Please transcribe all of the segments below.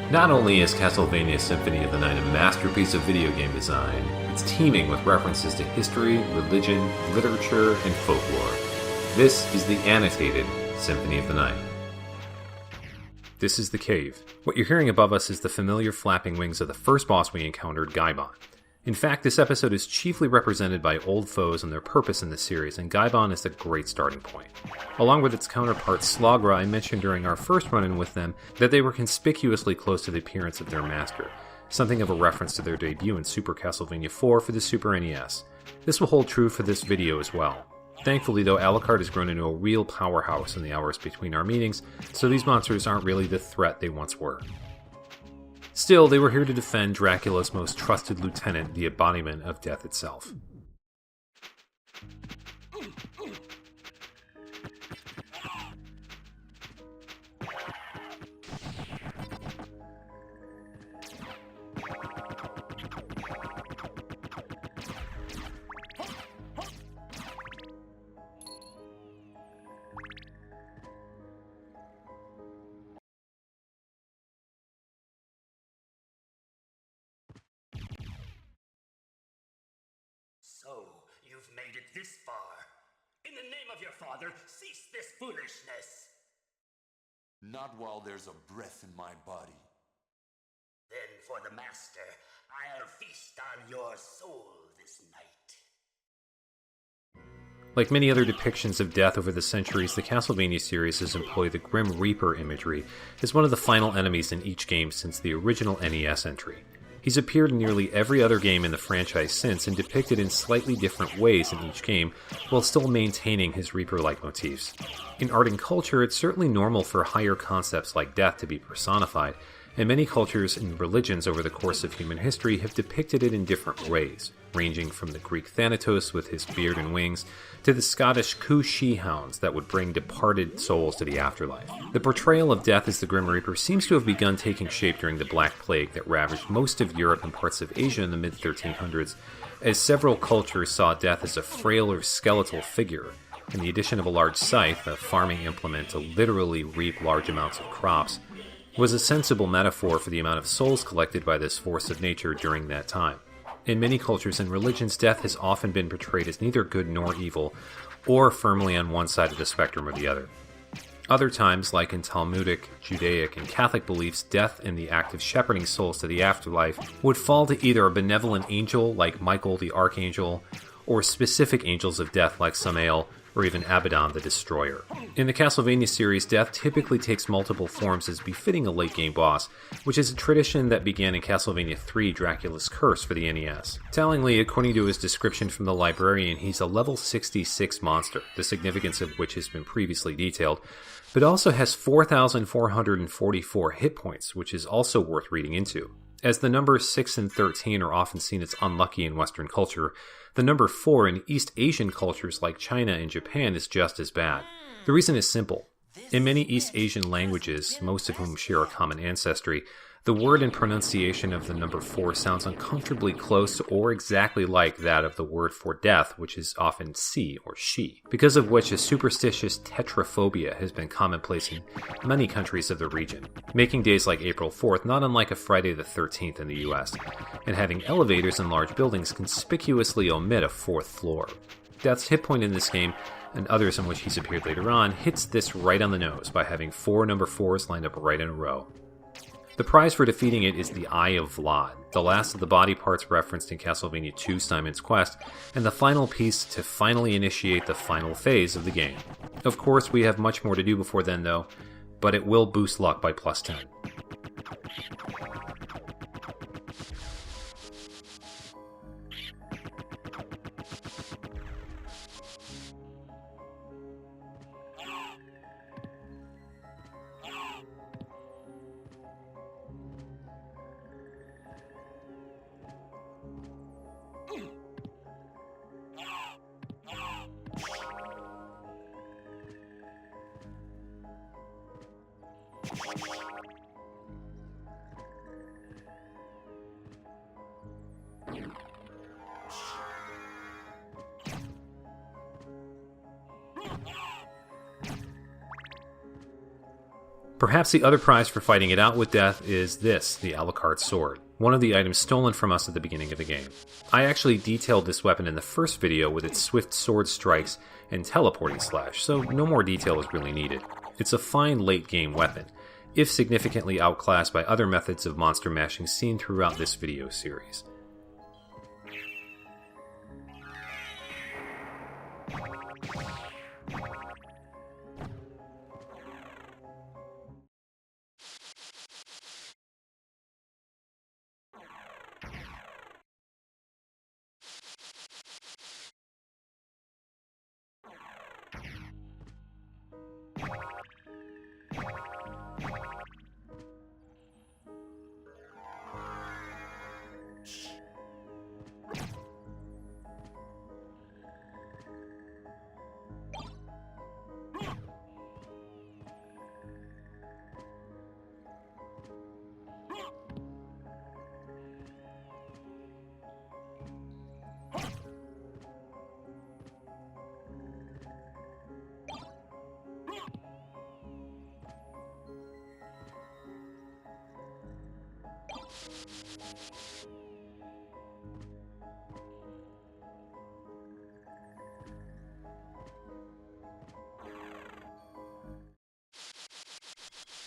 Not only is Castlevania Symphony of the Night a masterpiece of video game design, it's teeming with references to history, religion, literature, and folklore. This is the Annotated Symphony of the Night. This is the cave. What you're hearing above us is the familiar flapping wings of the first boss we encountered, Gaimon. In fact, this episode is chiefly represented by old foes and their purpose in the series, and Gaimon is a great starting point. Along with its counterpart Slagra, I mentioned during our first run-in with them that they were conspicuously close to the appearance of their master, something of a reference to their debut in Super Castlevania IV for the Super NES. This will hold true for this video as well. Thankfully though, Alucard has grown into a real powerhouse in the hours between our meetings, so these monsters aren't really the threat they once were. Still, they were here to defend Dracula's most trusted lieutenant, the embodiment of death itself. So, you've made it this far. In the name of your father, cease this foolishness! Not while there's a breath in my body. Then for the master, I'll feast on your soul this night. Like many other depictions of death over the centuries, the Castlevania series has employed the Grim Reaper imagery as one of the final enemies in each game since the original NES entry. He's appeared in nearly every other game in the franchise since and depicted in slightly different ways in each game, while still maintaining his Reaper-like motifs. In art and culture, it's certainly normal for higher concepts like death to be personified, and many cultures and religions over the course of human history have depicted it in different ways, ranging from the Greek Thanatos with his beard and wings, to the Scottish Coo She-hounds that would bring departed souls to the afterlife. The portrayal of death as the Grim Reaper seems to have begun taking shape during the Black Plague that ravaged most of Europe and parts of Asia in the mid-1300s, as several cultures saw death as a frail or skeletal figure, and the addition of a large scythe, a farming implement to literally reap large amounts of crops, was a sensible metaphor for the amount of souls collected by this force of nature during that time. In many cultures and religions, death has often been portrayed as neither good nor evil, or firmly on one side of the spectrum or the other. Other times, like in Talmudic, Judaic, and Catholic beliefs, death and the act of shepherding souls to the afterlife would fall to either a benevolent angel like Michael the Archangel, or specific angels of death like Samael, or even Abaddon the Destroyer. In the Castlevania series, death typically takes multiple forms as befitting a late-game boss, which is a tradition that began in Castlevania III Dracula's Curse for the NES. Tellingly, according to his description from the librarian, he's a level 66 monster, the significance of which has been previously detailed, but also has 4,444 hit points, which is also worth reading into. As the numbers 6 and 13 are often seen as unlucky in Western culture, the number 4 in East Asian cultures like China and Japan is just as bad. The reason is simple. In many East Asian languages, most of whom share a common ancestry, the word and pronunciation of the number 4 sounds uncomfortably close or exactly like that of the word for death, which is often si or she, because of which a superstitious tetraphobia has been commonplace in many countries of the region, making days like April 4th not unlike a Friday the 13th in the US, and having elevators in large buildings conspicuously omit a 4th floor. Death's hit point in this game, and others in which he's appeared later on, hits this right on the nose by having 4 number 4s lined up right in a row. The prize for defeating it is the Eye of Vlad, the last of the body parts referenced in Castlevania II Simon's Quest, and the final piece to finally initiate the final phase of the game. Of course, we have much more to do before then though, but it will boost luck by plus 10. Perhaps the other prize for fighting it out with death is this, the Alucard sword, one of the items stolen from us at the beginning of the game. I actually detailed this weapon in the first video with its swift sword strikes and teleporting slash, so no more detail is really needed. It's a fine late game weapon, if significantly outclassed by other methods of monster mashing seen throughout this video series.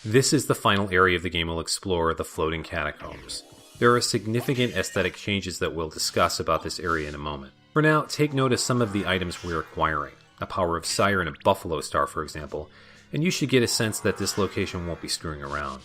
This is the final area of the game we'll explore, the Floating Catacombs. There are significant aesthetic changes that we'll discuss about this area in a moment. For now, take note of some of the items we're acquiring, a Power of Sire and a Buffalo Star for example, and you should get a sense that this location won't be screwing around.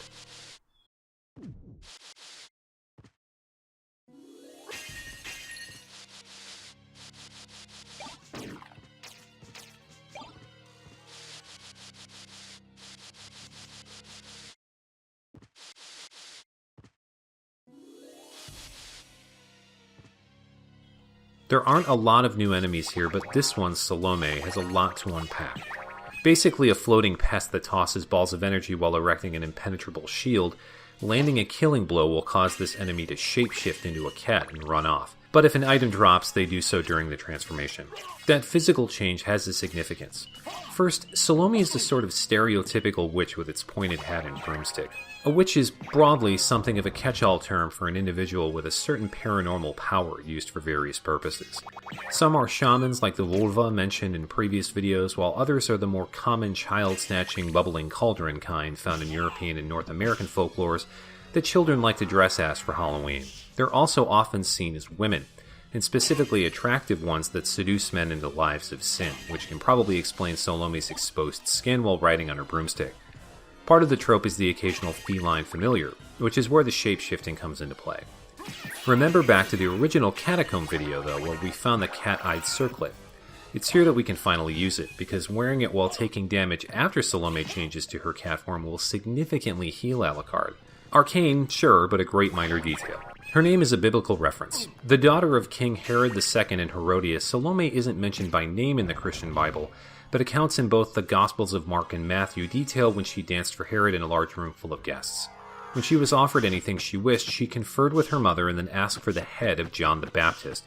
There aren't a lot of new enemies here, but this one, Salome, has a lot to unpack. Basically a floating pest that tosses balls of energy while erecting an impenetrable shield, landing a killing blow will cause this enemy to shapeshift into a cat and run off. But if an item drops, they do so during the transformation. That physical change has a significance. First, Salome is the sort of stereotypical witch with its pointed hat and broomstick. A witch is broadly something of a catch-all term for an individual with a certain paranormal power used for various purposes. Some are shamans like the vulva mentioned in previous videos, while others are the more common child-snatching bubbling cauldron kind found in European and North American folklores that children like to dress as for Halloween. They're also often seen as women, and specifically attractive ones that seduce men into lives of sin, which can probably explain Salome's exposed skin while riding on her broomstick. Part of the trope is the occasional feline familiar, which is where the shape-shifting comes into play. Remember back to the original Catacomb video, though, where we found the cat-eyed circlet. It's here that we can finally use it, because wearing it while taking damage after Salome changes to her cat form will significantly heal Alucard. Arcane, sure, but a great minor detail. Her name is a biblical reference. The daughter of King Herod II and Herodias, Salome isn't mentioned by name in the Christian Bible, but accounts in both the Gospels of Mark and Matthew detail when she danced for Herod in a large room full of guests. When she was offered anything she wished, she conferred with her mother and then asked for the head of John the Baptist,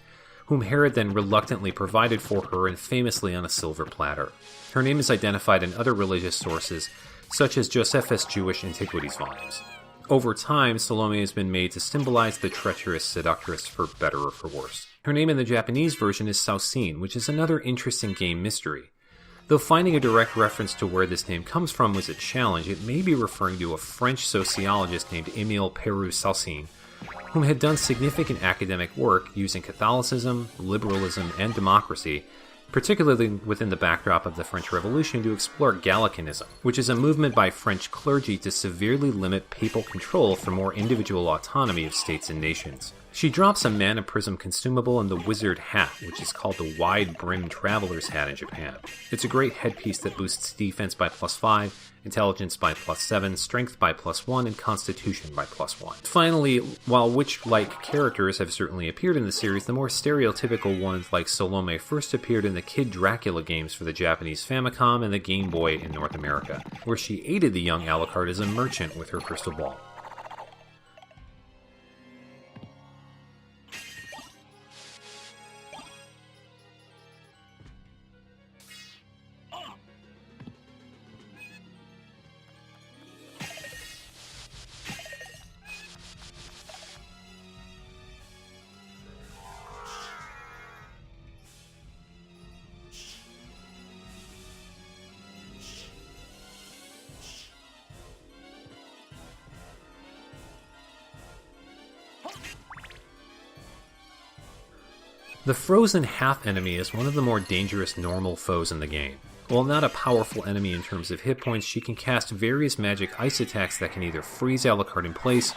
whom Herod then reluctantly provided for her and famously on a silver platter. Her name is identified in other religious sources, such as Josephus' Jewish Antiquities volumes. Over time, Salome has been made to symbolize the treacherous seductress for better or for worse. Her name in the Japanese version is Sausine, which is another interesting game mystery. Though finding a direct reference to where this name comes from was a challenge, it may be referring to a French sociologist named Émile Peyroux-Sausine, whom had done significant academic work using Catholicism, liberalism, and democracy, particularly within the backdrop of the French Revolution, to explore Gallicanism, which is a movement by French clergy to severely limit papal control for more individual autonomy of states and nations. She drops a mana prism consumable and the wizard hat, which is called the wide-brimmed traveler's hat in Japan. It's a great headpiece that boosts defense by +5, intelligence by +7, strength by +1, and constitution by +1. Finally, while witch-like characters have certainly appeared in the series, the more stereotypical ones like Salome first appeared in the Kid Dracula games for the Japanese Famicom and the Game Boy in North America, where she aided the young Alucard as a merchant with her crystal ball. The frozen half enemy is one of the more dangerous normal foes in the game. While not a powerful enemy in terms of hit points, she can cast various magic ice attacks that can either freeze Alucard in place,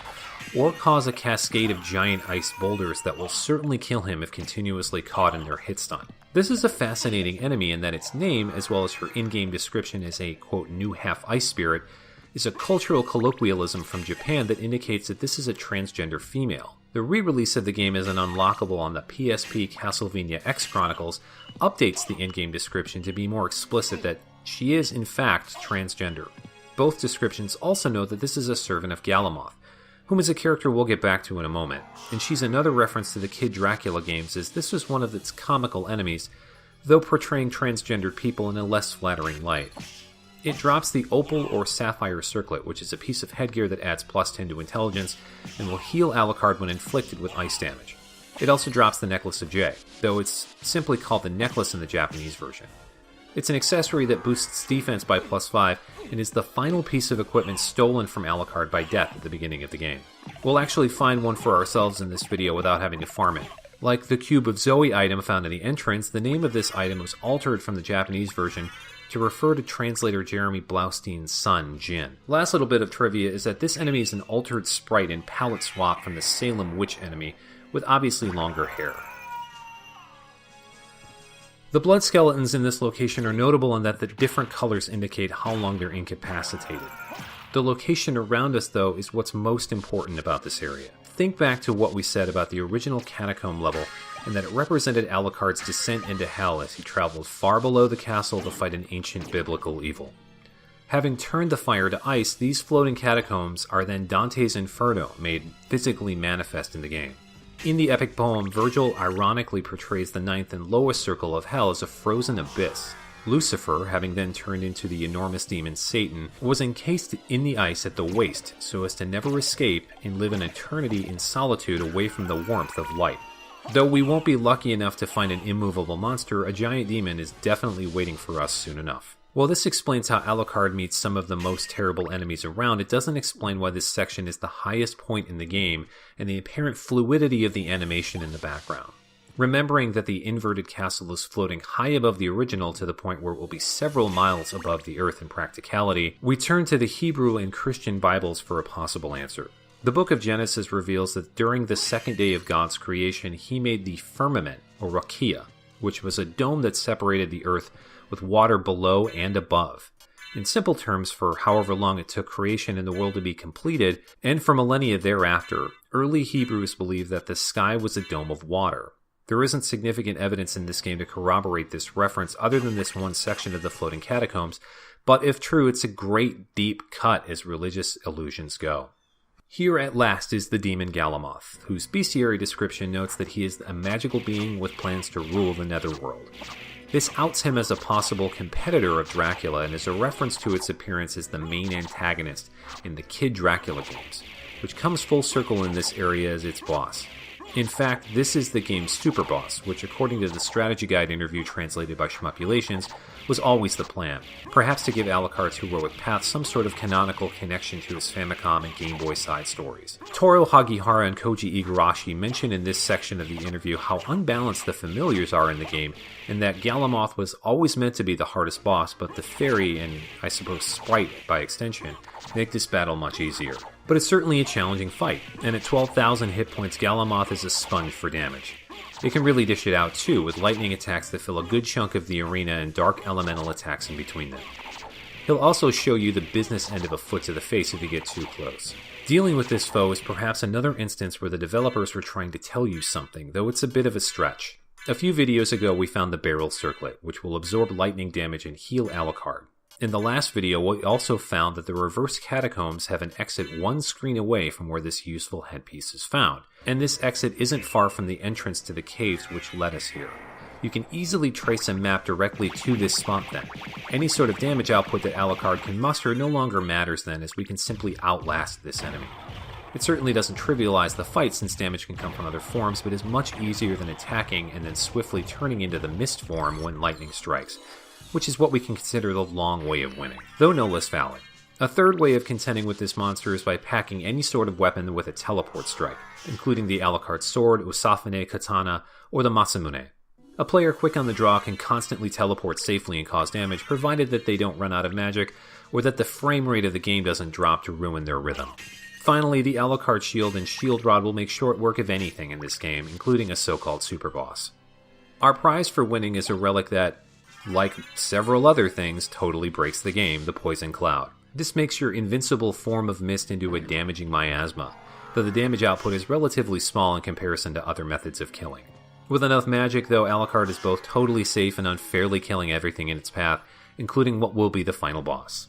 or cause a cascade of giant ice boulders that will certainly kill him if continuously caught in their hit stun. This is a fascinating enemy in that its name, as well as her in-game description as a, quote, new half-ice spirit, is a cultural colloquialism from Japan that indicates that this is a transgender female. The re-release of the game as an unlockable on the PSP Castlevania X Chronicles updates the in-game description to be more explicit that she is in fact transgender. Both descriptions also note that this is a servant of Galamoth, whom is a character we'll get back to in a moment, and she's another reference to the Kid Dracula games as this was one of its comical enemies, though portraying transgendered people in a less flattering light. It drops the Opal or Sapphire Circlet, which is a piece of headgear that adds +10 to intelligence and will heal Alucard when inflicted with ice damage. It also drops the Necklace of J, though it's simply called the Necklace in the Japanese version. It's an accessory that boosts defense by +5 and is the final piece of equipment stolen from Alucard by Death at the beginning of the game. We'll actually find one for ourselves in this video without having to farm it. Like the Cube of Zoe item found in the entrance, the name of this item was altered from the Japanese version to refer to translator Jeremy Blaustein's son, Jin. Last little bit of trivia is that this enemy is an altered sprite and palette swap from the Salem Witch enemy, with obviously longer hair. The blood skeletons in this location are notable in that the different colors indicate how long they're incapacitated. The location around us, though, is what's most important about this area. Think back to what we said about the original Catacomb level, and that it represented Alucard's descent into hell as he traveled far below the castle to fight an ancient biblical evil. Having turned the fire to ice, these floating catacombs are then Dante's Inferno made physically manifest in the game. In the epic poem, Virgil ironically portrays the ninth and lowest circle of hell as a frozen abyss. Lucifer, having then turned into the enormous demon Satan, was encased in the ice at the waist so as to never escape and live an eternity in solitude away from the warmth of light. Though we won't be lucky enough to find an immovable monster, a giant demon is definitely waiting for us soon enough. While this explains how Alucard meets some of the most terrible enemies around, it doesn't explain why this section is the highest point in the game and the apparent fluidity of the animation in the background. Remembering that the inverted castle is floating high above the original to the point where it will be several miles above the earth in practicality, we turn to the Hebrew and Christian Bibles for a possible answer. The book of Genesis reveals that during the second day of God's creation, he made the firmament, or rakia, which was a dome that separated the earth with water below and above. In simple terms, for however long it took creation and the world to be completed, and for millennia thereafter, early Hebrews believed that the sky was a dome of water. There isn't significant evidence in this game to corroborate this reference other than this one section of the Floating Catacombs, but if true, it's a great deep cut as religious allusions go. Here at last is the demon Galamoth, whose bestiary description notes that he is a magical being with plans to rule the netherworld. This outs him as a possible competitor of Dracula and is a reference to its appearance as the main antagonist in the Kid Dracula games, which comes full circle in this area as its boss. In fact, this is the game's super boss, which according to the strategy guide interview translated by Shmupulations, was always the plan, perhaps to give Alucard's heroic path some sort of canonical connection to his Famicom and Game Boy side stories. Toru Hagihara and Koji Igarashi mention in this section of the interview how unbalanced the familiars are in the game, and that Galamoth was always meant to be the hardest boss, but the fairy, and I suppose sprite by extension, make this battle much easier. But it's certainly a challenging fight, and at 12,000 hit points, Galamoth is a sponge for damage. It can really dish it out too, with lightning attacks that fill a good chunk of the arena and dark elemental attacks in between them. He'll also show you the business end of a foot to the face if you get too close. Dealing with this foe is perhaps another instance where the developers were trying to tell you something, though it's a bit of a stretch. A few videos ago we found the Barrel Circlet, which will absorb lightning damage and heal Alucard. In the last video, we also found that the reverse catacombs have an exit one screen away from where this useful headpiece is found, and this exit isn't far from the entrance to the caves which led us here. You can easily trace a map directly to this spot then. Any sort of damage output that Alucard can muster no longer matters then, as we can simply outlast this enemy. It certainly doesn't trivialize the fight since damage can come from other forms, but is much easier than attacking and then swiftly turning into the mist form when lightning strikes, which is what we can consider the long way of winning, though no less valid. A third way of contending with this monster is by packing any sort of weapon with a teleport strike, including the Alucard sword, Usafune katana, or the Masamune. A player quick on the draw can constantly teleport safely and cause damage, provided that they don't run out of magic, or that the frame rate of the game doesn't drop to ruin their rhythm. Finally, the Alucard shield and shield rod will make short work of anything in this game, including a so-called super boss. Our prize for winning is a relic that, like several other things, totally breaks the game, the Poison Cloud. This makes your invincible form of mist into a damaging miasma, though the damage output is relatively small in comparison to other methods of killing. With enough magic, though, Alucard is both totally safe and unfairly killing everything in its path, including what will be the final boss.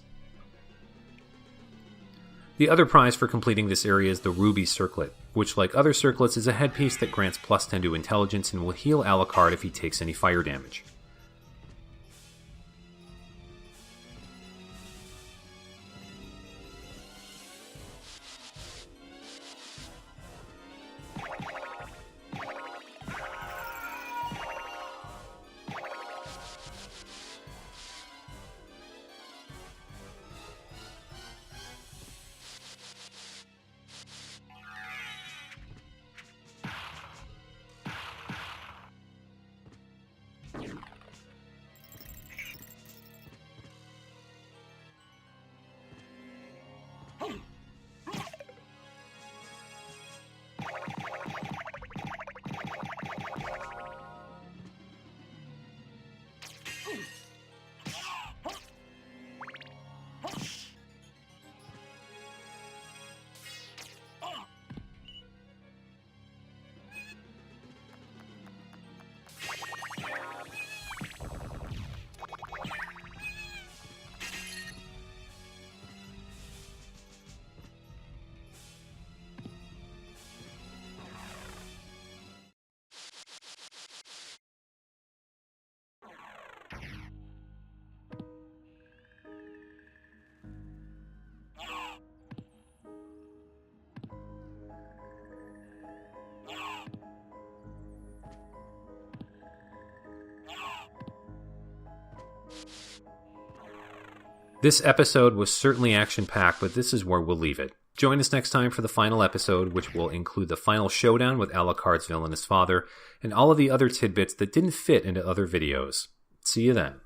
The other prize for completing this area is the Ruby Circlet, which, like other circlets, is a headpiece that grants plus 10 to intelligence and will heal Alucard if he takes any fire damage. This episode was certainly action-packed, but this is where we'll leave it. Join us next time for the final episode, which will include the final showdown with Alucard's villainous father, and all of the other tidbits that didn't fit into other videos. See you then.